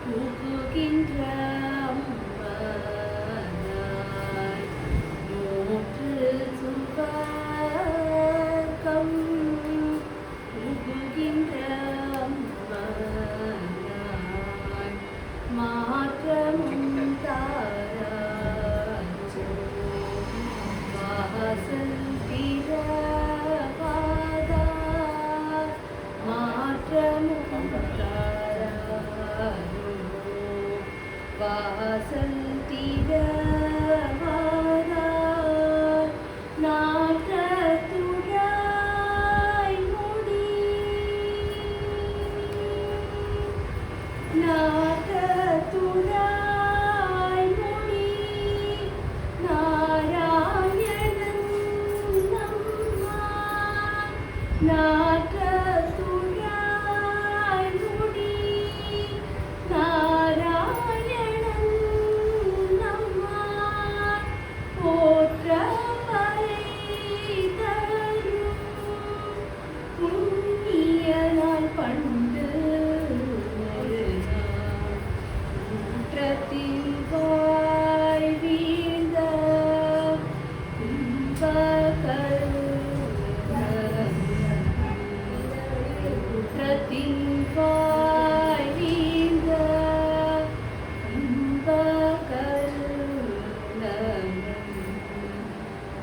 பூக்குகின்ற அம்மானாய் நூற்று சுவர்க்கம் பூக்குகின்ற அம்மானாய் மாற்றமும் தாராஜோ வாசல் திறவாதா மாற்றமும் தாராஜோ வாசல் திறவாதா நாற்றத்துழாய் முடி நாற்றத்துழாய் முடி நாராயணன் நம்மாய் நாற்றத்துழாய் முடி நாராயணன் நம்மாய் போற்ற பறை தரும் புண்ணியனாய் பண்டு குற்றத்தில் வாய் வீழ்ந்த குற்றத்தில் வாய் வீழ்ந்த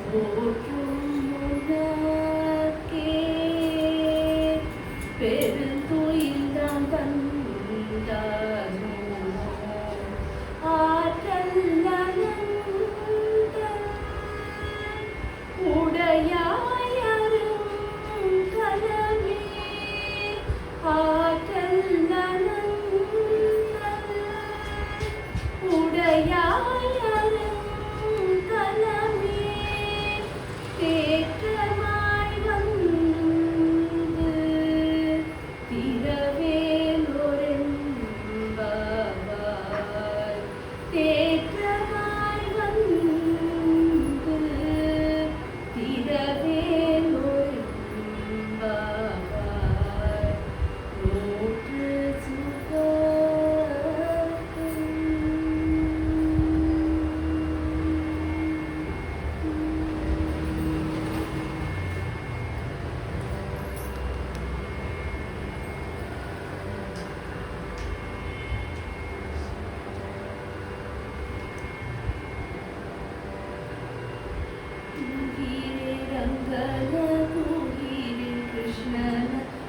போற்றும் உனக்கே பெருந்துயில்தான் தந்தானோ ஆற்றல் நலங்கள் உடையாயரும் கலமே ஆற்றல் நலங்கள் உடையாயரும் கலமே தேற்றமாய் வந்து திரவேலோரென்பாவாய் தேற்றமாய் வந்து திரவேலோரென்பாவாய் நூற்று तूहीरे रंगन तूहीरे कृष्णन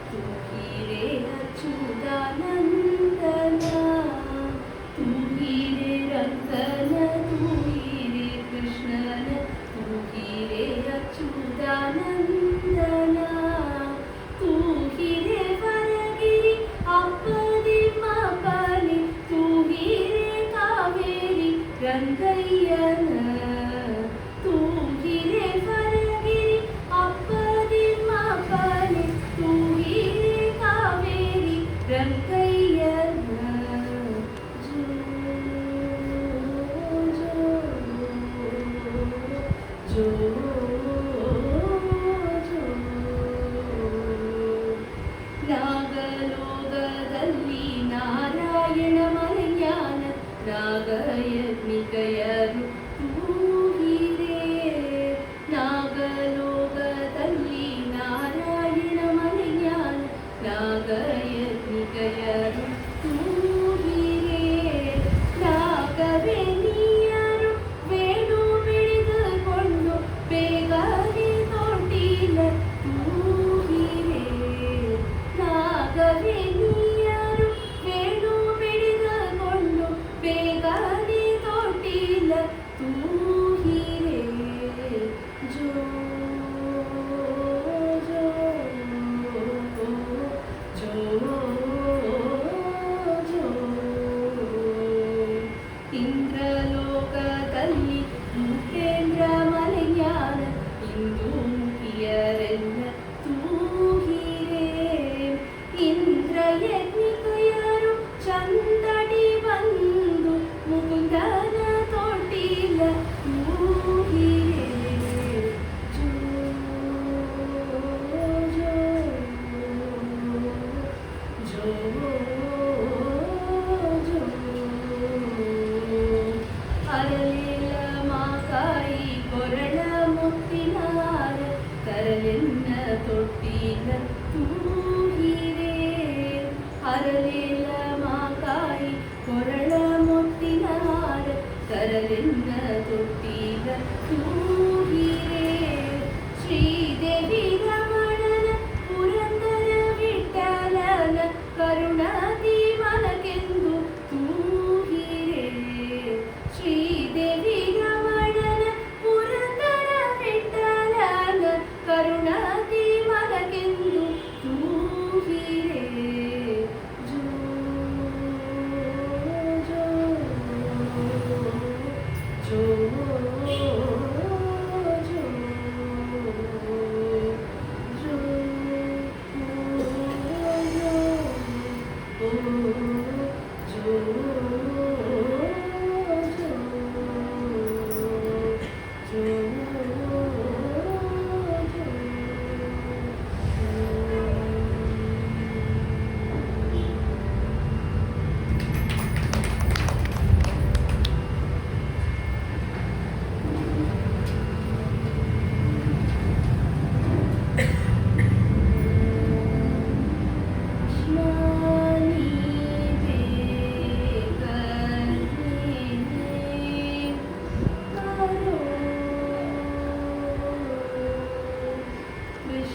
तूहीरे अच्युतानंदन तूहीरे रंगन तूहीरे कृष्णन तूहीरे अच्युतानंदन तूहीरे वरगिरि अपदि मपलि तूहीरे कावेरी रंगय्यन तूहीरे वरगिरि अपदि मपलि तूहीरे कावेरी रंगय्यन जो जो जो ನಾಗಲೋಕದಲ್ಲಿ ನಾರಾಯಣ ಮಲಜ್ಞಾನ ನಾಗಯಜ್ಞಿಕಯರು ತೂಗಿರೆ ನಾಗಲೋಕದಲ್ಲಿ ನಾರಾಯಣ ಮಲಜ್ಞಾನ ನಾಗಯಜ್ಞಿಕಯರು ತೂಗಿರೆ ನಾಗವೇಣಿಯರು ಬೇಡು ಬಿಡಿದುಕೊಂಡು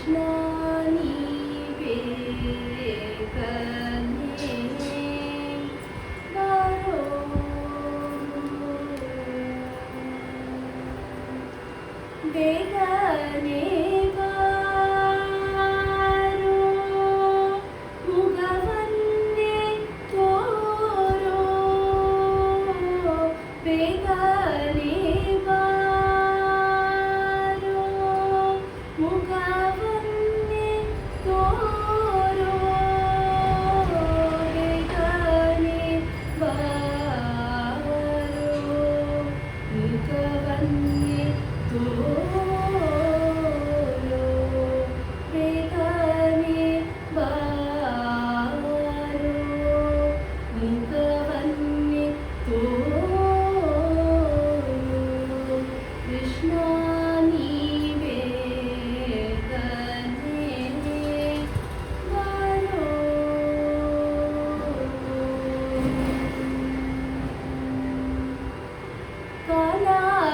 ಕೃಷ್ಣ ನೀವೇ ಕನ್ಯೆ ಬಾರೋ ಬೇಗನೆ ಬಾರೋ ಮುಗವನ್ನೇ ತೋರೋ ಬೇಗನೆ ಬಾರೋ ಮುಗವನ್ನೇ ತೋರೋ ಬೇಗನೆ ಬಾರೋ ಮುಗವನ್ನೇ ತೋರೋ ಬೇಗನೆ ಬಾರೋ ಮುಗವನ್ನೇ ತೋರೋ ಕೃಷ್ಣ ನೀವೇ ಕನ್ಯೆ ಬಾರೋ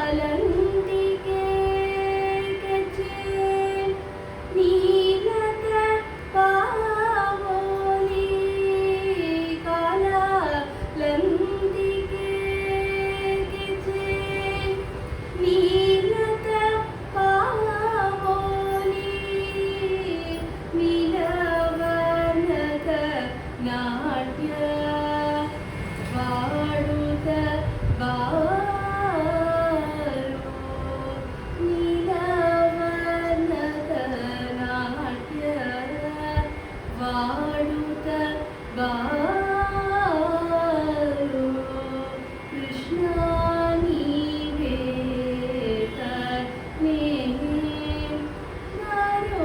ಕಾಲಾಲಂದಿಗೆ ಗೆಜ್ಜೆ ನೀಲದ ಪಾವೋಲಿ ಕಾಲಾಲಂದಿಗೆ ಗೆಜ್ಜೆ ನೀಲದ ಪಾವೋಲಿ ನೀಲವನದ ನಾಟ್ಯ ವಾಡುತ್ತ ಬಾರೋ ನೀಲವನದ ನಾಟ್ಯ ವಾಡುತ್ತ ಬಾರೋ ಕೃಷ್ಣ ನೀವೇ ಕನ್ಯೆ ಬಾರೋ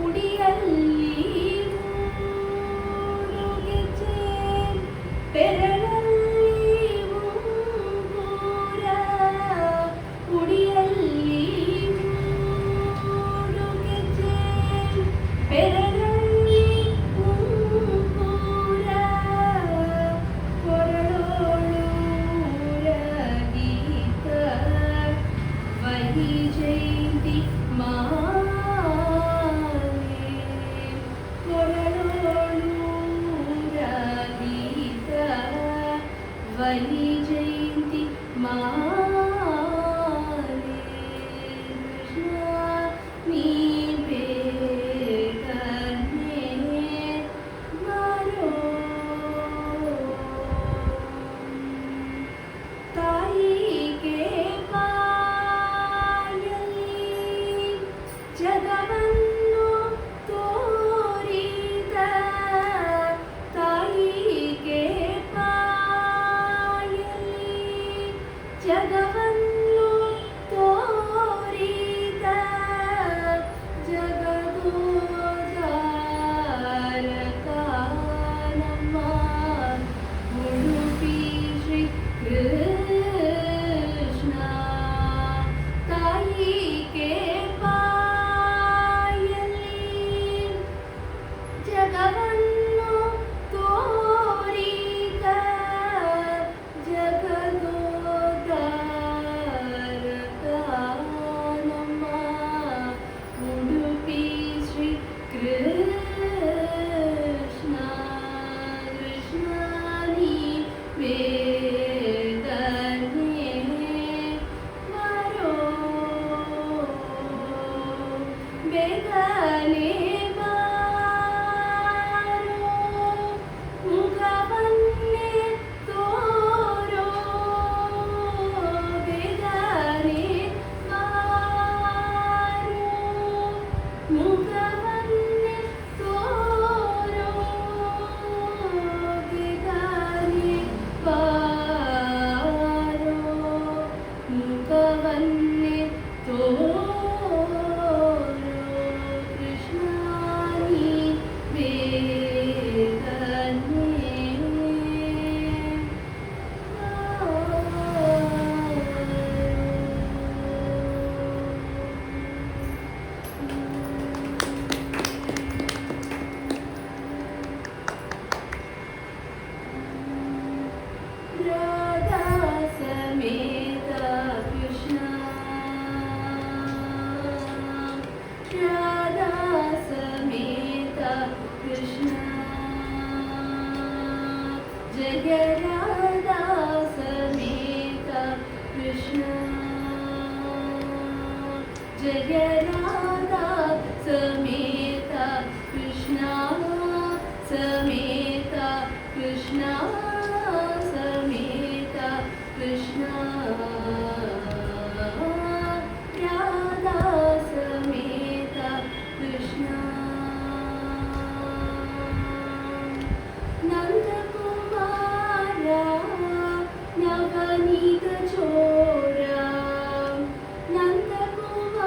ಉಡಿಯಲ್ಲಿ ಮೂರು ಗೆಜ್ಜೆ ಬೆರಳಲ್ಲಿ ಉಂಗುರ ಉಡಿಯಲ್ಲಿ ಮೂರು ಗೆಜ್ಜೆ ಬೆರಳಲ್ಲಿ ಉಂಗುರ ಕೊರಳೋಳು ರಗೀತ ವೈಜಯಂತಿ ಮಾಲೆ ಕೊರಳೋಳು ರಗೀತ ವೈಜಯಂತಿ ಮಾಲೆ ಕೃಷ್ಣ ನೀವೇ ಕನ್ಯೆ ಬಾರೋ ತಾಯಿಗೆ ಪಾಯಲಿ ಜಗವನ್ನು ತೋರಿದ ತಾಯಿಗೆ ಪಾಯಲಿ ಜಗವನ್ನು ತೋರಿದ ಜಗದೋದ್ಧಾರಕ ನಮ್ಮ ಉಡುಪಿ ಶ್ರೀ ಕೃಷ್ಣ ತಾಯಿಗೆ ಪಾಯಲಿ ಜಗವನ್ನು ತೋರಿದ ಜಗದೋದ್ಧಾರಕ ನಮ್ಮ ಉಡುಪಿ ಶ್ರೀ ಕೃಷ್ಣ ಕೃಷ್ಣ ನೀವೇ ಕನ್ಯೆ जय राधा समेत कृष्णा समेत कृष्णा समेत कृष्णा राधा समेत कृष्णा नंदकुमारा नवनीत चोरा नंदकुमारा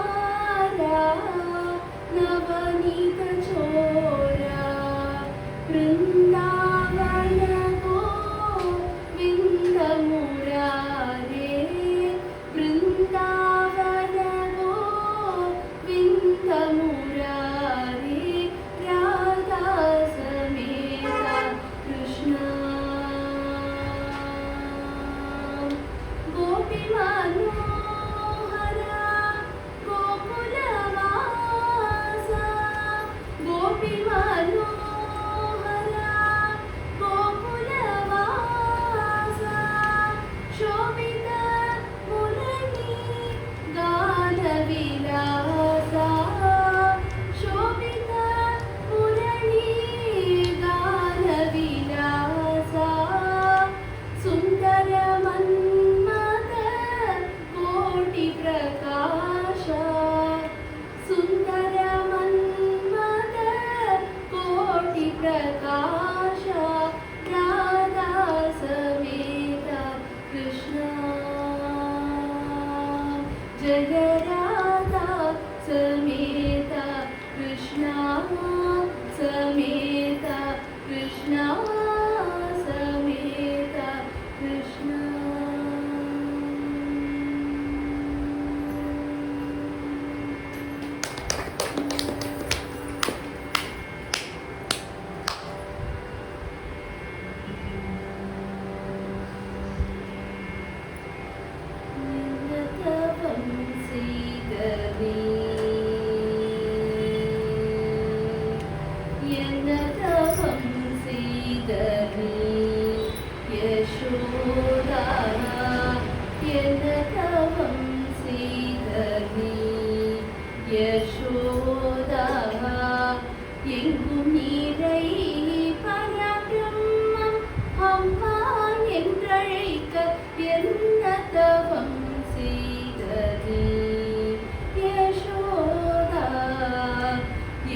नवनीत चोरा वृंदावन गोविंद मुरारे वृंदावन गोविंद मुरारे राधा समेत कृष्णा गोपी मनोहरा गोकुलवासा गोपी मनोहरा गोकुलवासा शोभित मुरली गानविलासा शोभित मुरली गानविलासा सुंदर मन्मथ कोटि प्रकाश सुंदर मन्मथ कोटि प्रकाश राधा समेत कृष्णा जय राधा समेत कृष्णा समेत कृष्णा समेत कृष्णा तवं सीदवे तवं सीदवे यशोदा तवं सीदवे यशोदा எங்கும் நீரை பரபிரம்மம் அம்மா என்றழைக்க என்ன தவம் செய்தது யசோதா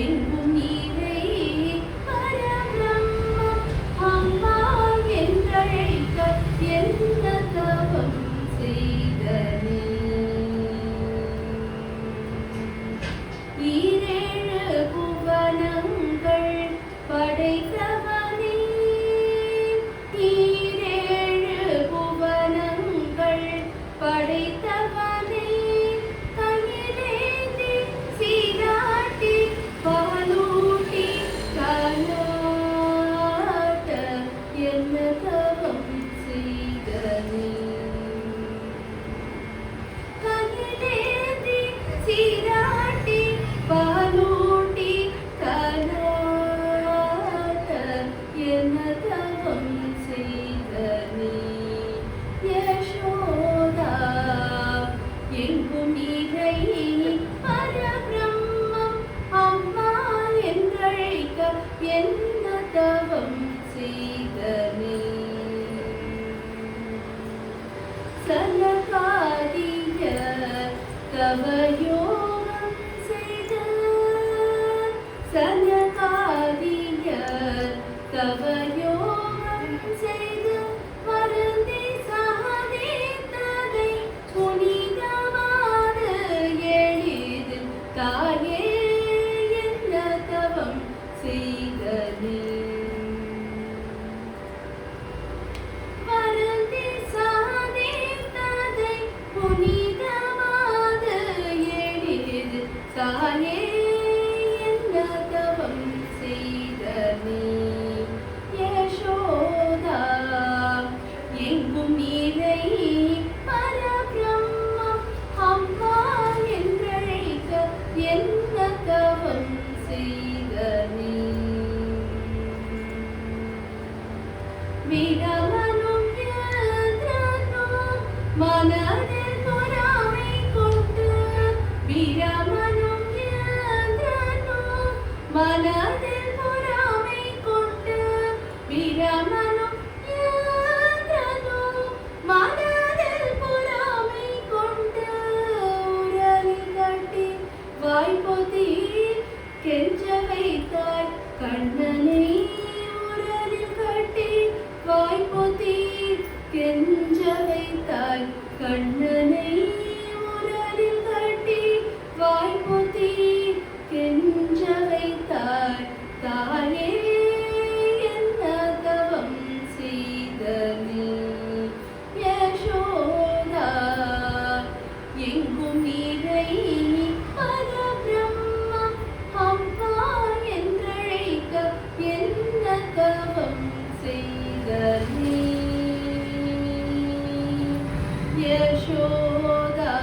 எங்கும் நீரை பரபிரம்மம் அம்மா என்றழைக்க என்ன தவம் செய்தது ஈரேழு புவனங்கள் படைத்தவனே ஈரேழு புவனங்கள் படைத்தவனே கையிலேந்தி சீராட்டி பாலூட்டி காலாட்ட என்ன தவம் செய்தனே கையிலேந்தி சீராட்டி பாலூட்டி காலாட்ட என்ன தவம் செய்தனே யசோதா எங்கும் நீரை பரபிரம்மம் அம்மா என்றழைக்க என்ன தவம் செய்தனே சனகாதிய தவயோகம் செய்த சனகாதிய தவயோகம் செய்த வருந்தி சகதேத்ததை புனிதமாது எளிது தாயே என்ன தவம் செய்தனே வருந்தி சகதேத்ததை புனிதமாது எளிது தாயே என்ன தவம் செய்தனே யசோதா எங்கும் நீரை பரபிரம்மம் அம்மா என்றழைக்க என்ன தவம் செய்தனே விரமனும் மனதில் பொறாமை கொண்டு விரமனும் மனதில் பொறாமை கொண்டு பிரமனும் யாதனோ மனதில் பொறாமை கொண்டு உரலில் கட்டி வாய்ப்பொதி கெஞ்ச வைத்தாய் கண்ணனை உரலில் கட்டி வாய்ப்பொதி கெஞ்ச வைத்தாய் கண்ணனை உரலில் கட்டி வாய்ப்பொதி கெஞ்ச வைத்தாய் தாயே என்ன தவம் செய்த நீ யசோதா எங்கும் நீரை பரபிரம்மா அம்மா என்றழைக்க என்ன தவம் செய்த நீ யசோதா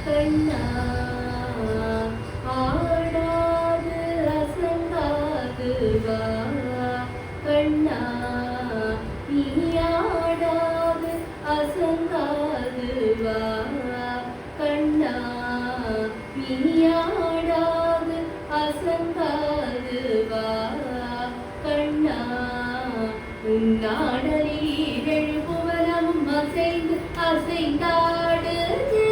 கண்ணா ஆடாது அசங்காது வா கண்ணா நீ ஆடாது அசங்காது வா கண்ணா நீ ஆடாது அசங்காது வா கண்ணா உன்னாடலில் எழுபுவனம் அசைந்து அசைந்தாடுது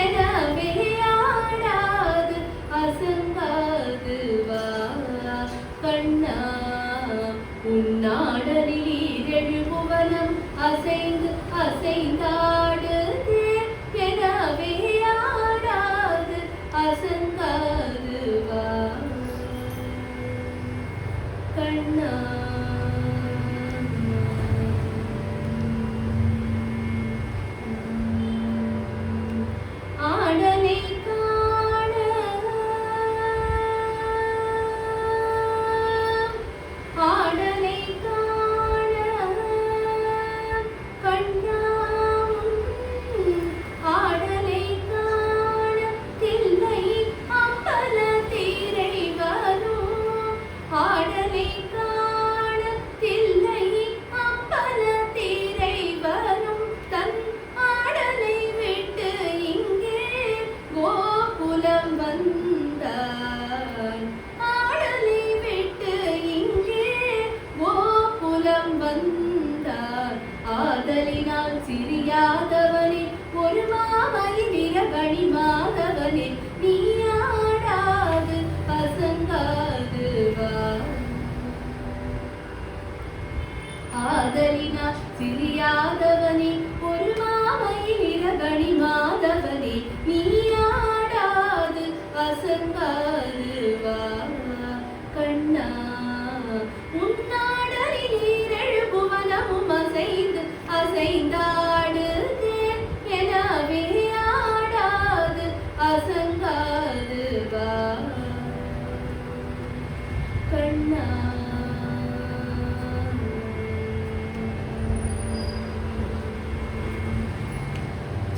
எனவே ஆடாது அசங்காது வா கண்ணா உன்னாடலில் எழுபுவனம் அசைந்து அசைந்தாடுது எனவே ஆடாது அசங்காது வா கண்ணா ஆதலினால் சிறியாதவனே ஒரு மாமணி நிறகணி மாதவனே நீ ஆடாது அசங்காது வா ஆதலினால் சிறியாதவனே ஒரு மாமணி நிறகணி மாதவனே நீ ஆடாது அசங்காது வா கண்ணா உன்னாடலில் நீரெழுபுவனமும் அசைந்து அசைந்தாடுதே எனவே ஆடாது அசங்காது வா கண்ணா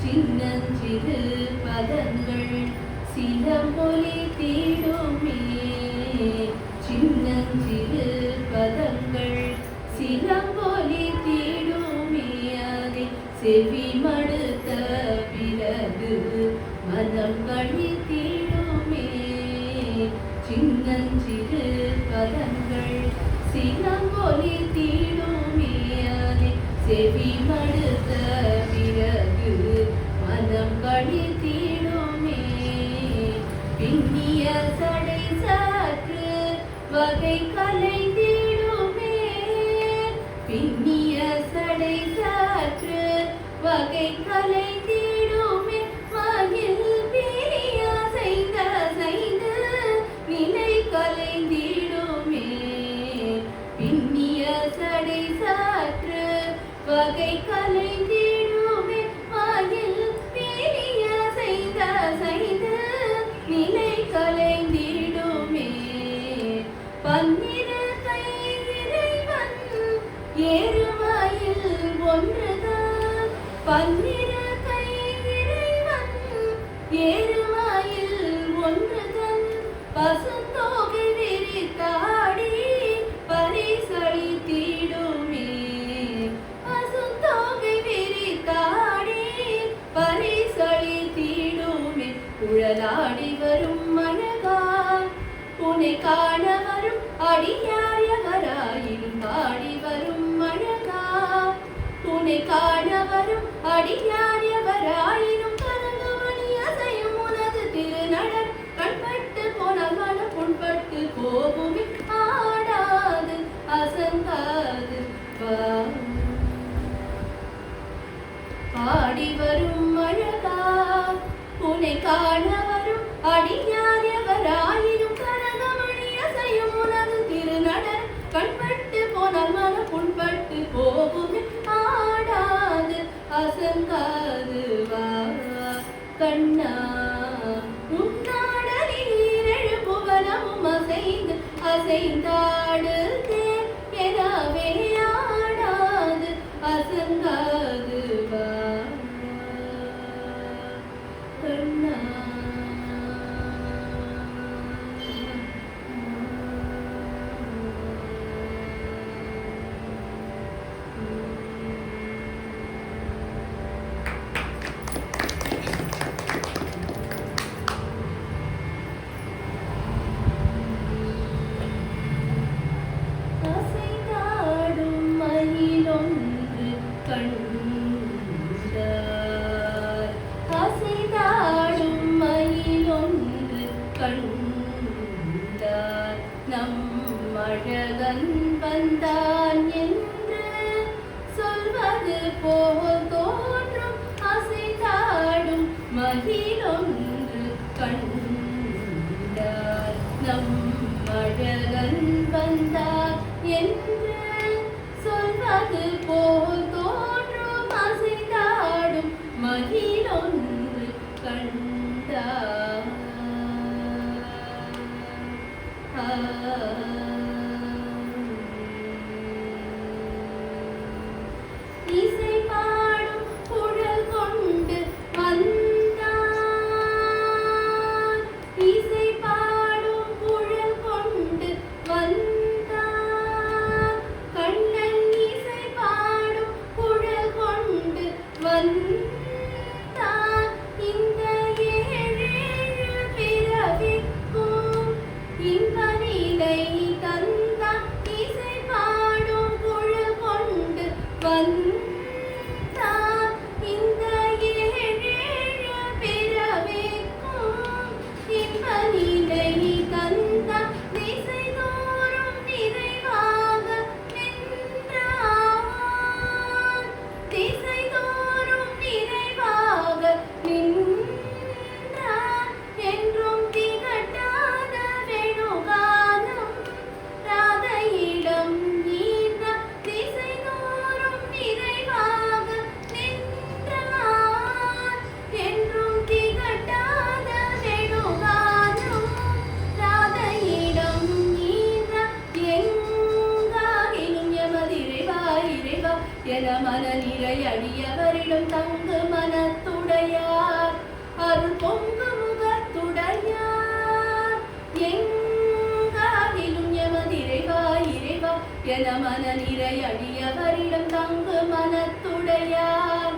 சின்னஞ்சிறு பதங்கள் சிலம்பொலி தீடுமே சின்னஞ்சிறு பதங்கள் சிலம்பொலி தீடுமே அதை செவி மடுத்த பிறகு மனம் வழி தீடுமே சின்னஞ்சிறு பதங்கள் சிலம்பொலி தீடுமே அதை செவி மடுத்த பிறகு மனம் வழி தீடுமே பின்னிய சடை சாற்று வகை கலைந்திடுமே பின்னிய சடை சாற்று வகை கலைந்திடுமே மகிழ் பிரிய செய்த செய்து நிலை கலைந்திடுமே பின்னிய சடை சாற்று வகை பன்னிரு கை இறைவன் ஏறுவாயில் ஒன்றுதன் பசுந்தோகை விரித்தாடி பரிசளித்திடுமே. பசுந்தோகை விரித்தாடி பரிசளித்திடுமே. குழலாடி வரும் அழகா உன்னை காண வரும் அடியார் எவராயினும் பாடி வரும் அழகா உன்னை காண வரும் அடியார் எவராயினும் கரங்குமணி அசையும் உனது திருநடர் கண்பட்டு போனால் மனம் புண்பட்டு போகுமே. ஆடாது அசங்காது பாடி வரும் அழகா உன்னை காண வரும் அடியார் எவராயினும் கரகமணி அசையும் உனது திருநடர் கண்பட்டு போனால் மனம் புண்பட்டு போகுமே. ஆடாது அசங்காது வா கண்ணா உன்னாடலில் எழுபுவனமும் அசைந்து அசைந்தாடு தேர் எனவே ஆடாது அசங்காது வா கண்ணா. அசைந்தாடும் மயிலொன்று கண்டார். அசைந்தாடும் மயிலொன்று கண்டார். நம் அழகன் வந்தான் என்று சொல்வது போல் தோன்றும். அசைந்தாடும் மயிலொன்று கண்டார். நம் அழகன் வந்தார் என்று சொல்வது போல் தோன்றும். அசைந்தாடும் மகிழொன்று கண்டார். இசை பாடும் குழல் கொண்டு வந்தார். இசை பாடும் குழல் கொண்டு வந்தார். கண்ணன் இசை பாடும் குழல் கொண்டு வந்தார். இந்த ஏழேழு பிறவிக்கும் இன்ப நிலை தந்தார். இசை பாடும் குழல் கொண்டு வந்தார். இந்த ஏழேழு பிறவிக்கும் இன்ப நிலை தந்தார். திசை தோறும் நிறைவாக நின்றான். திசை தோறும் நிறைவாக நின்றான். என்றும் திகட்டாத வெணுகானம் ராதையிடம் நீந்தான். திசை தோறும் நிறைவாக நின்றான். என்றும் திகட்டாத வெணுகானம் ராதையிடம் நீந்தான். எங்காகிலும் எமது இறைவா இறைவா என மன நிறை அடியவரிடம் தங்கு மனத்துடையார் அருள் பொங்கு முகத்துடையார். எங்காகிலும் எமது இறைவா இறைவா என மன நிறை அடியவரிடம் தங்கு மனத்துடையார்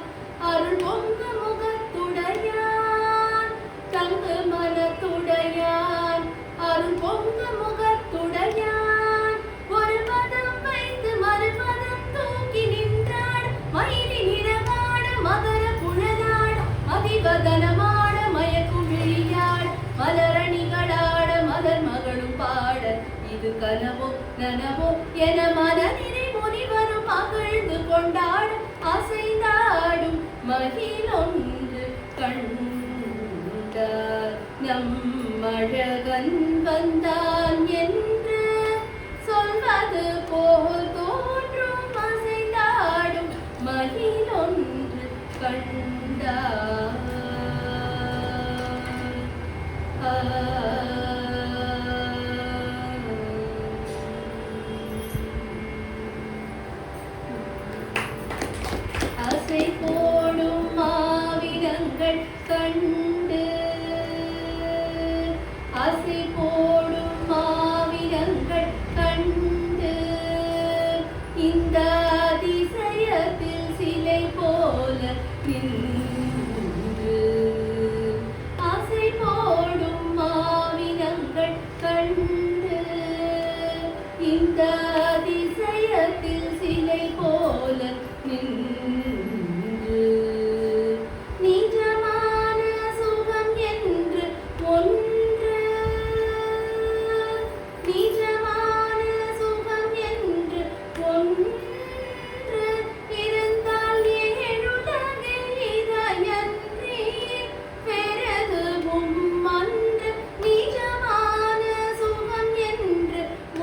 அருள் பொங்கு முகத்துடையார். தங்கு மனத்துடையார் அருள் பொங்கு முகத்துடையார். ஒரு பதம் வைத்து மறுபதம் தூக்கி நின்றாள். மயிலி நிறமாட மகர குழலாட மதிவதனமாட மயக்கும் விழியாள். மலரணிகளாட மலர் மகளும் பாட இது கனவோ நனவோ என மனநிறை முனிவரும் மகிழ்ந்து கொண்டாட. அசைந்தாடும் மகிழொன்று கண்டார். நம் அழகன் வந்தான் என்று சொல்வது போல் தோன்றும். அசைந்தாடும் மகிழொன்று கண்டார். அசை போடும்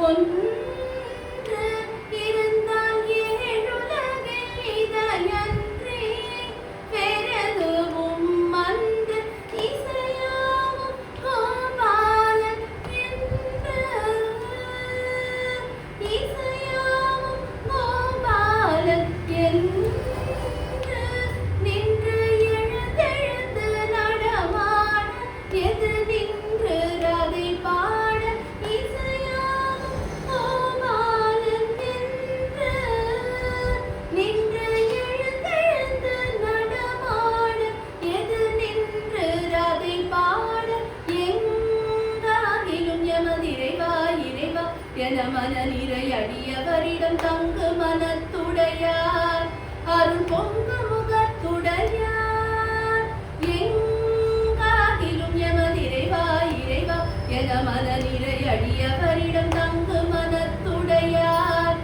ஒன்று இருந்தால் ஏழுலகில் இதையன்றி வேறெதுவும் அன்று இசையாவும் கோபாலன் என்று இசையாவும் கோபாலன் என்று நின்று எழுந்தெழுந்து நடமாட எது நின்று அதை பாட இசையாவும் கோபாலன் என்று நின்று எழுந்தெழுந்து நடமாட எது நின்று அதை பாட எங்காகிலும் எமதிறைவா இறைவா என மன நிறை அடியவரிடம் தங்கு மனத்துடையார் அருள் பொங்கு முகத்துடையார் எங்காகிலும் எமதிறைவா இறைவா என மன நிறை அடியவரிடம் தங்கு மனத்துடையார்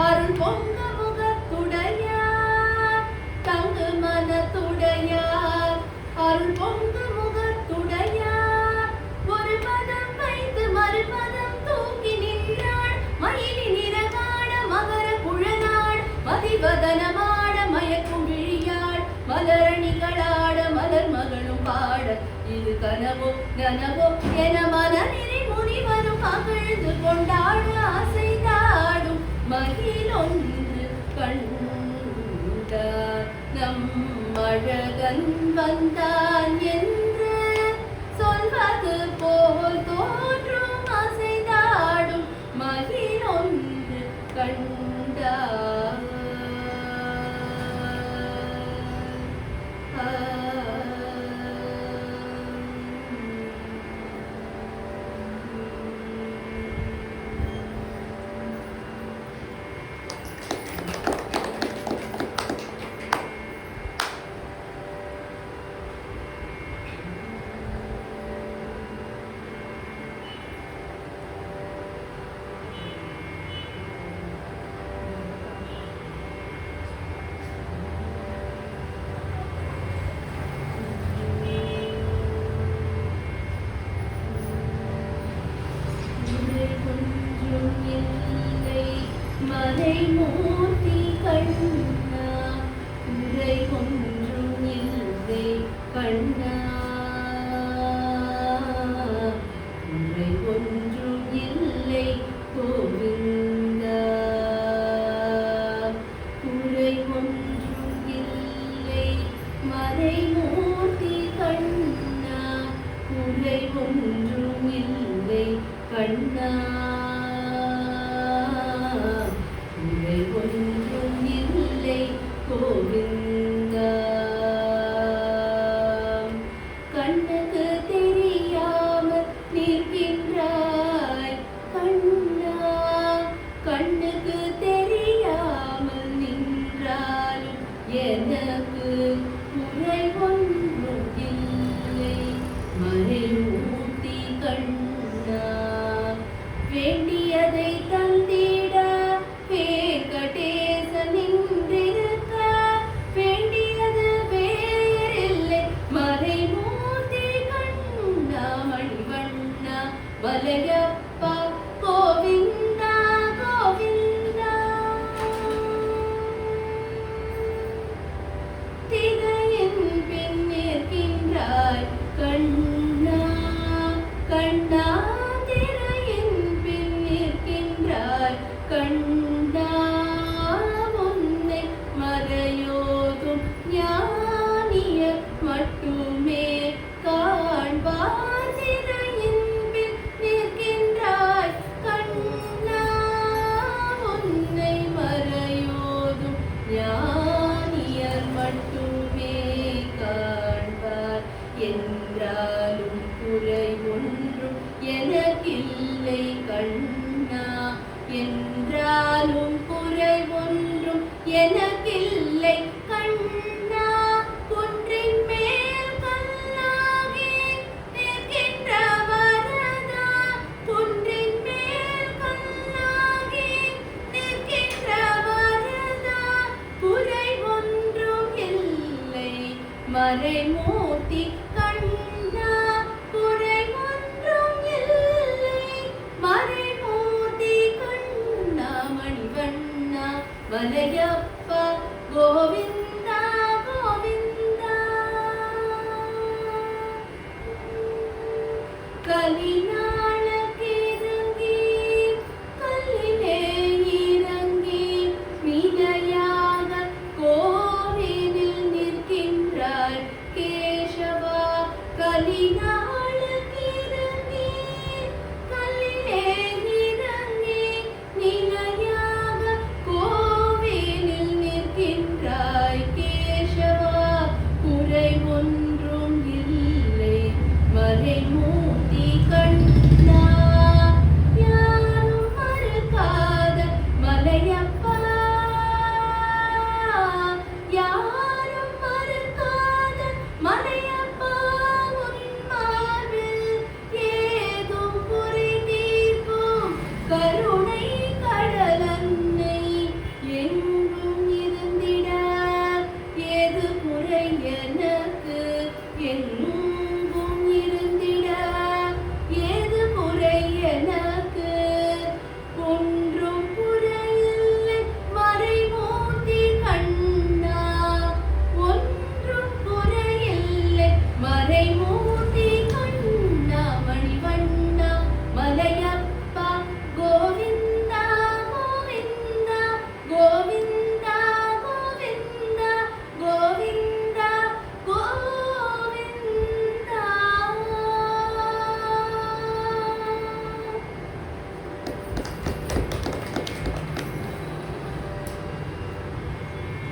அருள் பொங்கு முகத்துடையார் தங்கு மனத்துடையார் அருள் பொங்கு முகத்துடையார் ஒரு பதம் வைத்து மறுபதம் தூக்கி நின்றாள் மயிலி நிறகாட மகர குழலாள் மதிவதனமாட மயக்கும் விழியாள் மலரணிகளாட மலர் மகளும் பாட இது கனவோ நனவோ என மனநிறை முனிவரும் மகிழ்ந்து கொண்டாட ஆசைதாடும் மகிழொன்று கண்டார் நம் அழகன் வந்தான் என்று சொல்வது போல் தோற்றும் அசைதாடும் மகிழொன்று கண்டார் மறைமூர்த்தி கண்ணா உரை ஒன்றும் இல்லை கண்ணா உரை ஒன்றும் இல்லை கோவிந்தா உரை ஒன்றும் இல்லை மறைமூர்த்தி கண்ணா உரை ஒன்றும் இல்லை கண்ணா ஒன்றும் இல்லை கோவிந்தா கண்ணுக்கு தெரியாமல் நிற்கின்றாய் கண்ணா கண்ணுக்கு தெரியாமல் நின்றாலும் எனக்கு குறை ஒன்றும் இல்லை மறைமூர்த்தி கண்ணா வேண்டியதை தந்திட வெங்கடேச நின்றிருக்க வேண்டியது வேறில்லை மறைமூர்த்தி கண்ணா மணிவண்ணா வலையப்பா கோவிந்தா கோவிந்தா திரையின் பின் நிற்கின்றாய் கண்ணா கண்ணா திரையின் பின் நிற்கின்றாய் கண்ணா உன்னை மறையோதும் ஞானியர் மட்டுமே காண்பார் திரையின் பின் நிற்கின்றாய் கண்ணா உன்னை மறையோதும் ஞானியர் மட்டுமே காண்பார் என்றாலும் குறை ஒன்றும் எனக்கில்லை கண்ணா என்றாலும் குறை ஒன்றும் எனக்கில்லை கண்ணா குன்றின் மேல் கல்லாகி நிற்கின்ற வரதா குன்றின் மேல் கல்லாகி நிற்கின்ற வரதா குறை ஒன்றும் இல்லை மறை